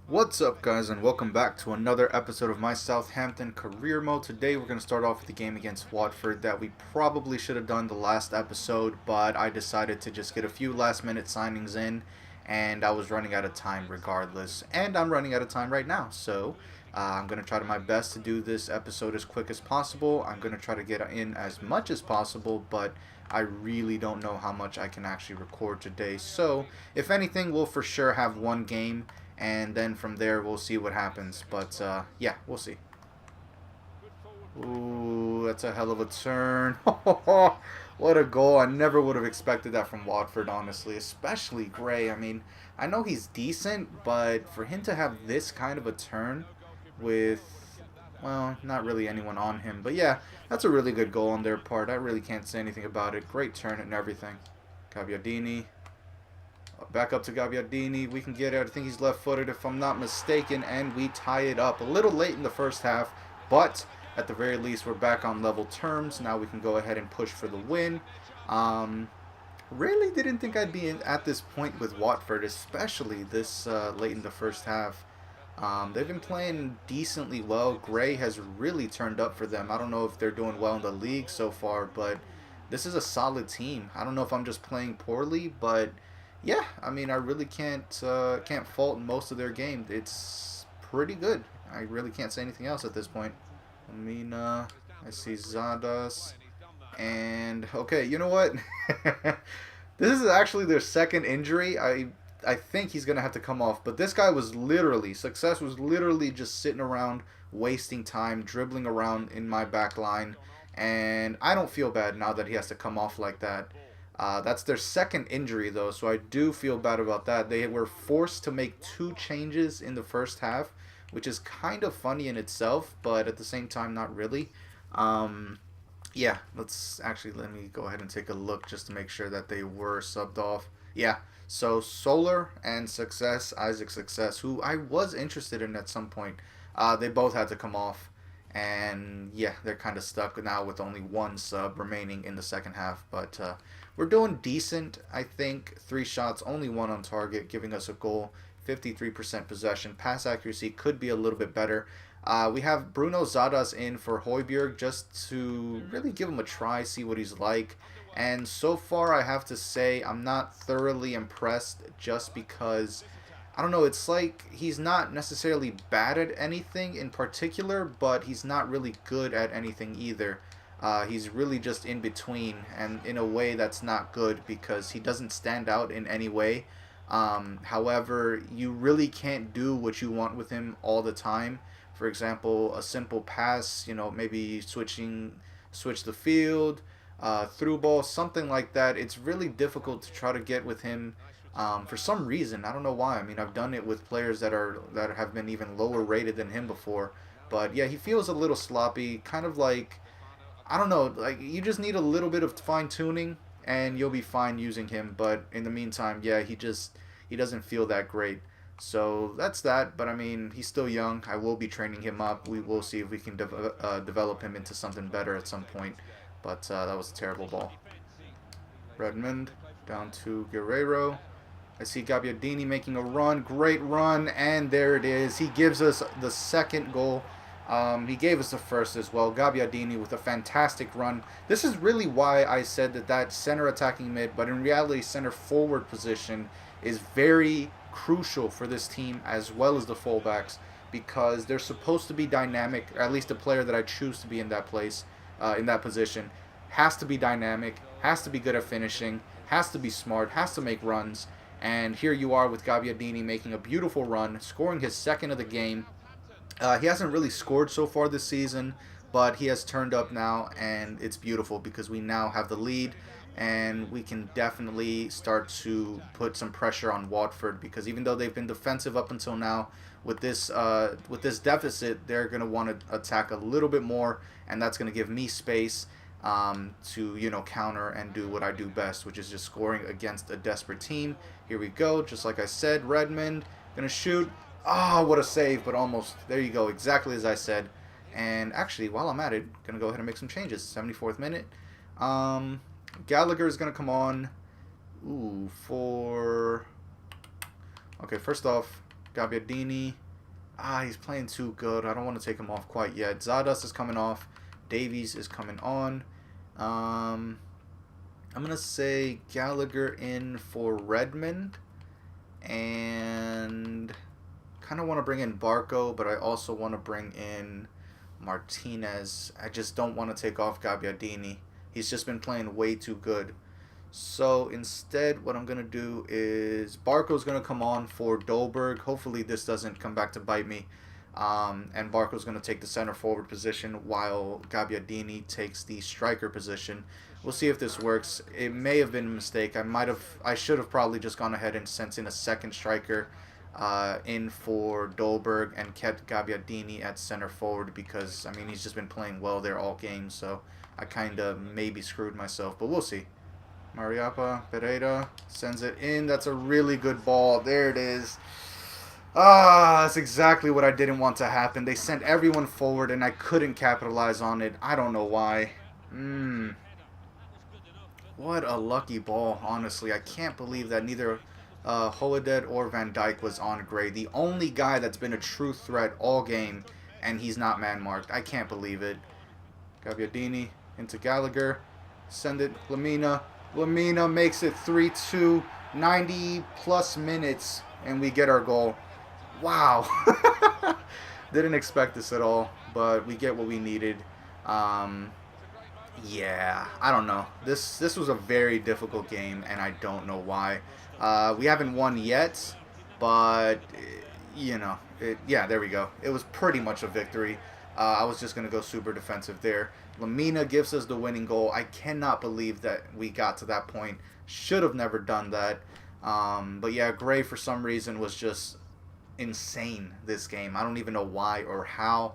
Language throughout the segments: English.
What's up, guys, and welcome back to another episode of my Southampton career mode. Today we're going to start off with the game against Watford that we probably should have done the last episode, but I decided to just get a few last minute signings in, and I was running out of time regardless, and I'm running out of time right now, so I'm going to try my best to do this episode as quick as possible. I'm going to try to get in as much as possible, but I really don't know how much I can actually record today, so if anything, we'll for sure have one game, and then from there we'll see what happens. But yeah, we'll see. Ooh, that's a hell of a turn. What a goal. I never would have expected that from Watford, honestly, especially Gray. I mean, I know he's decent, but for him to have this kind of a turn with, well, not really anyone on him. But yeah, that's a really good goal on their part. I really can't say anything about it. Great turn and everything. Gabbiadini. Back up to Gabbiadini. We can get it. I think he's left-footed if I'm not mistaken. And we tie it up. A little late in the first half. But at the very least, we're back on level terms. Now we can go ahead and push for the win. Really didn't think I'd be at this point with Watford, especially this late in the first half. They've been playing decently well. Gray has really turned up for them. I don't know if they're doing well in the league so far, but this is a solid team. I don't know if I'm just playing poorly, but yeah, I mean, I really can't fault most of their game. It's pretty good. I really can't say anything else at this point. I see Zadas, and okay, you know what? This is actually their second injury. I think he's gonna have to come off, but this guy was literally Success was literally just sitting around wasting time dribbling around in my back line, and I don't feel bad now that he has to come off like that. That's their second injury, though, so I do feel bad about that. They were forced to make two changes in the first half, which is kind of funny in itself, but at the same time, not really. Yeah, let me go ahead and take a look just to make sure that they were subbed off. Yeah, so Solar and Isaac Success, who I was interested in at some point, they both had to come off. And yeah, they're kind of stuck now with only one sub remaining in the second half. But we're doing decent, I think. 3 shots, only 1 on target, giving us a goal. 53% possession. Pass accuracy could be a little bit better. We have Bruno Zadas in for Højbjerg just to really give him a try, see what he's like. And so far, I have to say, I'm not thoroughly impressed just because, I don't know, it's like he's not necessarily bad at anything in particular, but he's not really good at anything either. He's really just in between, and in a way that's not good because he doesn't stand out in any way. However, you really can't do what you want with him all the time. For example, a simple pass, maybe switch the field, through ball, something like that. It's really difficult to try to get with him. For some reason, I don't know why. I mean, I've done it with players that have been even lower rated than him before. But yeah, he feels a little sloppy, kind of like, I don't know, like you just need a little bit of fine tuning and you'll be fine using him. But in the meantime, yeah, he doesn't feel that great. So that's that. But I mean, he's still young. I will be training him up. We will see if we can develop him into something better at some point. But that was a terrible ball. Redmond down to Guerrero. I see Gabbiadini making a run. Great run. And there it is. He gives us the second goal. He gave us the first as well. Gabbiadini with a fantastic run. This is really why I said that center attacking mid, but in reality center forward position is very crucial for this team as well as the fullbacks because they're supposed to be dynamic, or at least the player that I choose to be in that place, in that position, has to be dynamic, has to be good at finishing, has to be smart, has to make runs. And here you are with Gabbiadini making a beautiful run, scoring his second of the game. He hasn't really scored so far this season, but he has turned up now, and it's beautiful because we now have the lead, and we can definitely start to put some pressure on Watford because even though they've been defensive up until now, with this deficit, they're going to want to attack a little bit more, and that's going to give me space to counter and do what I do best, which is just scoring against a desperate team. Here we go, just like I said. Redmond gonna shoot. Ah, oh, what a save, but almost. There you go, exactly as I said. And actually, while I'm at it, gonna go ahead and make some changes. 74th minute. Gallagher is gonna come on. Okay, first off, Gabbiadini. Ah, he's playing too good. I don't want to take him off quite yet. Zardes is coming off. Davies is coming on. I'm going to say Gallagher in for Redmond. And kind of want to bring in Barco, but I also want to bring in Martinez. I just don't want to take off Gabbiadini. He's just been playing way too good. So instead, what I'm going to do is Barco's going to come on for Dolberg. Hopefully this doesn't come back to bite me. And Barco's going to take the center forward position while Gabbiadini takes the striker position. We'll see if this works. It may have been a mistake. I should have probably just gone ahead and sent in a second striker in for Dolberg and kept Gabbiadini at center forward because, I mean, he's just been playing well there all game. So I kind of maybe screwed myself, but we'll see. Mariapa Pereira sends it in. That's a really good ball. There it is. Ah, that's exactly what I didn't want to happen. They sent everyone forward, and I couldn't capitalize on it. I don't know why. What a lucky ball, honestly. I can't believe that neither Hoeded or Van Dijk was on Gray. The only guy that's been a true threat all game, and he's not man-marked. I can't believe it. Gabbiadini into Gallagher. Send it. Lamina. Lamina makes it 3-2. 90-plus minutes, and we get our goal. Wow. Didn't expect this at all, but we get what we needed. Yeah, I don't know. This was a very difficult game, and I don't know why. We haven't won yet, but, you know, yeah, there we go. It was pretty much a victory. I was just going to go super defensive there. Lamina gives us the winning goal. I cannot believe that we got to that point. Should have never done that. But yeah, Gray for some reason was just insane this game. I don't even know why or how.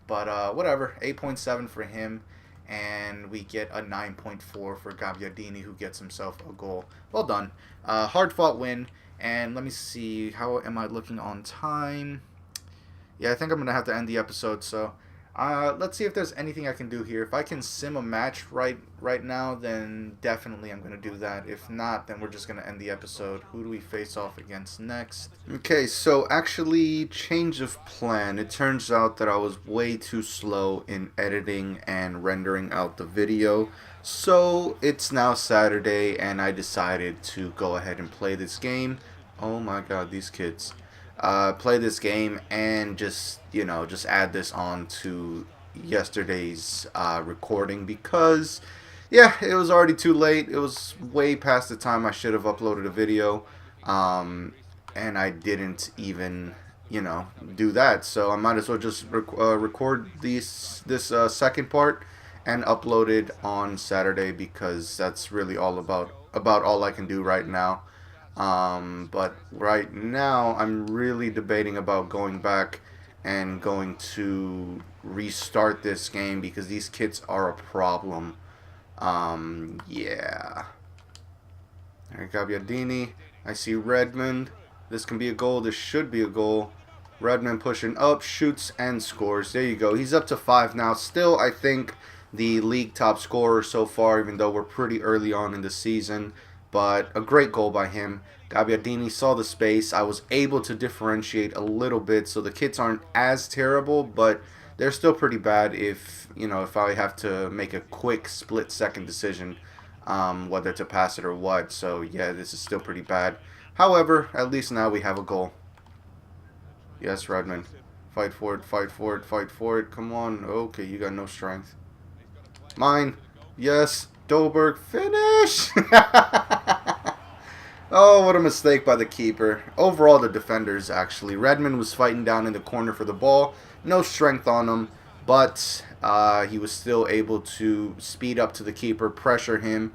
But whatever. 8.7 for him. And we get a 9.4 for Gabbiadini, who gets himself a goal. Well done. Hard-fought win. And let me see. How am I looking on time? Yeah, I think I'm going to have to end the episode, so let's see if there's anything I can do here. If I can sim a match right now, then definitely I'm going to do that. If not, then we're just going to end the episode. Who do we face off against next? Okay, so actually, change of plan. It turns out that I was way too slow in editing and rendering out the video. So it's now Saturday, and I decided to go ahead and play this game. Oh my god, these kids. Play this game and just add this on to yesterday's recording because, yeah, it was already too late. It was way past the time I should have uploaded a video, and I didn't even, do that. So I might as well just record this second part and upload it on Saturday because that's really all about all I can do right now. But right now I'm really debating about going back and going to restart this game because these kids are a problem. Yeah. Alright, Gabbiadini. I see Redmond. This can be a goal. This should be a goal. Redmond pushing up, shoots, and scores. There you go. He's up to 5 now. Still, I think, the league top scorer so far, even though we're pretty early on in the season. But a great goal by him. Gabbiadini saw the space. I was able to differentiate a little bit, so the kits aren't as terrible, but they're still pretty bad if I have to make a quick split-second decision whether to pass it or what. So yeah, this is still pretty bad. However, at least now we have a goal. Yes, Redmond. Fight for it, fight for it, fight for it. Come on. Okay, you got no strength. Mine. Yes. Dolberg, finish! Oh, what a mistake by the keeper. Overall, the defenders, actually. Redmond was fighting down in the corner for the ball. No strength on him, but he was still able to speed up to the keeper, pressure him,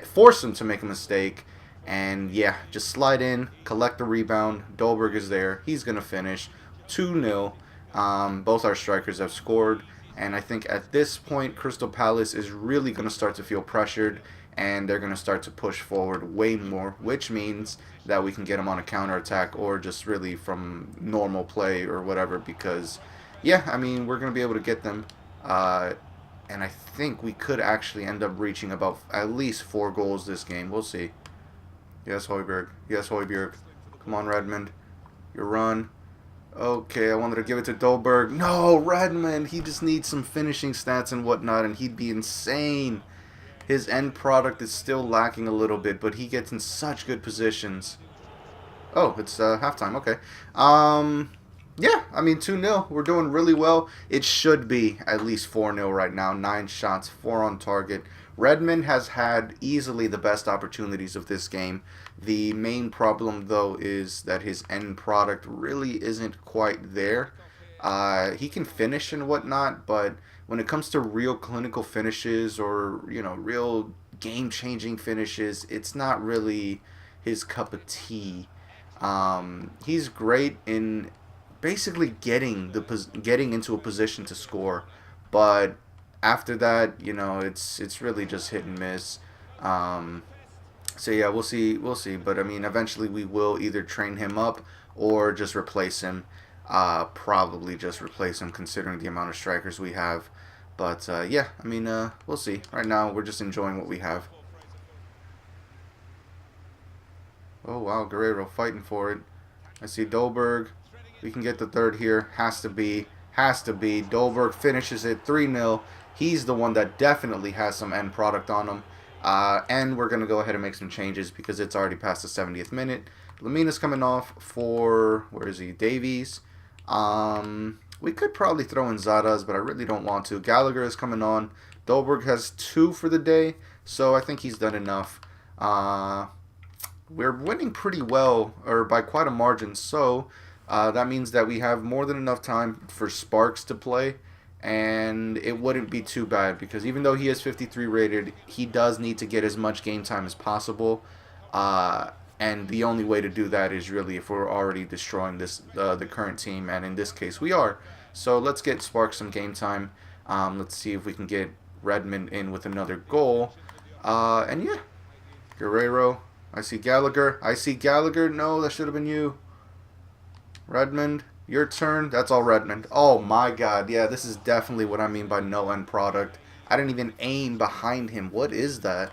force him to make a mistake, and yeah, just slide in, collect the rebound. Dolberg is there. He's going to finish 2-0. Both our strikers have scored. And I think at this point, Crystal Palace is really going to start to feel pressured, and they're going to start to push forward way more, which means that we can get them on a counterattack or just really from normal play or whatever because, yeah, I mean, we're going to be able to get them. And I think we could actually end up reaching about at least 4 goals this game. We'll see. Yes, Højbjerg. Yes, Højbjerg. Come on, Redmond. Your run. Okay, I wanted to give it to Dolberg. No, Redmond. He just needs some finishing stats and whatnot, and he'd be insane. His end product is still lacking a little bit, but he gets in such good positions. Oh, it's halftime. Okay. Yeah, I mean 2-0. We're doing really well. It should be at least 4-0 right now. 9 shots, 4 on target. Redmond has had easily the best opportunities of this game. The main problem, though, is that his end product really isn't quite there. He can finish and whatnot, but when it comes to real clinical finishes or, real game-changing finishes, it's not really his cup of tea. He's great in basically getting into a position to score, but after that, it's really just hit and miss. Um, so yeah, we'll see. But I mean, eventually we will either train him up or just replace him. Probably just replace him, considering the amount of strikers we have. But yeah, I mean, we'll see. Right now, we're just enjoying what we have. Oh wow, Guerrero fighting for it. I see Dolberg. We can get the third here. Has to be. Has to be. Dolberg finishes it 3-0. He's the one that definitely has some end product on him. And we're going to go ahead and make some changes because it's already past the 70th minute. Lamina's coming off for, where is he? Davies. We could probably throw in Zadas, but I really don't want to. Gallagher is coming on. Dolberg has 2 for the day, so I think he's done enough. We're winning pretty well, or by quite a margin, so that means that we have more than enough time for Sparks to play, and it wouldn't be too bad because even though he is 53 rated, he does need to get as much game time as possible, and the only way to do that is really if we're already destroying the current team, and in this case we are. So let's get Sparks some game time. Let's see if we can get Redmond in with another goal, and yeah, Guerrero. I see Gallagher. I see Gallagher. No, that should have been you. Redmond, your turn. That's all Redmond. Oh my god. Yeah, this is definitely what I mean by no end product. I didn't even aim behind him. What is that?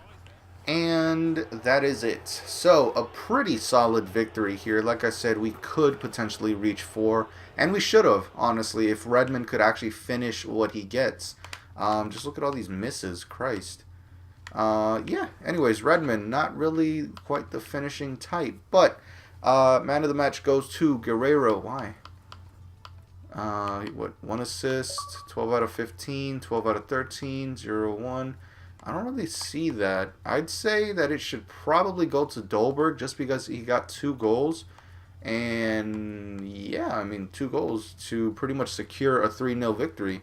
And that is it. So, a pretty solid victory here. Like I said, we could potentially reach 4. And we should have, honestly, if Redmond could actually finish what he gets. Just look at all these misses. Christ. Yeah, anyways, Redmond, not really quite the finishing type, but man of the match goes to Guerrero. Why? What, 1 assist, 12 out of 15, 12 out of 13, 0-1. I don't really see that. I'd say that it should probably go to Dolberg just because he got 2 goals. And yeah, I mean, 2 goals to pretty much secure a 3-0 victory.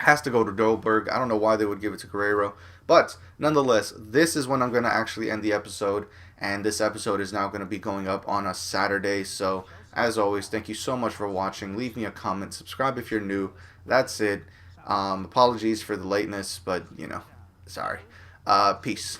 Has to go to Dolberg. I don't know why they would give it to Guerrero. But nonetheless, this is when I'm going to actually end the episode. And this episode is now going to be going up on a Saturday. So, as always, thank you so much for watching. Leave me a comment. Subscribe if you're new. That's it. Apologies for the lateness, but, sorry. Peace.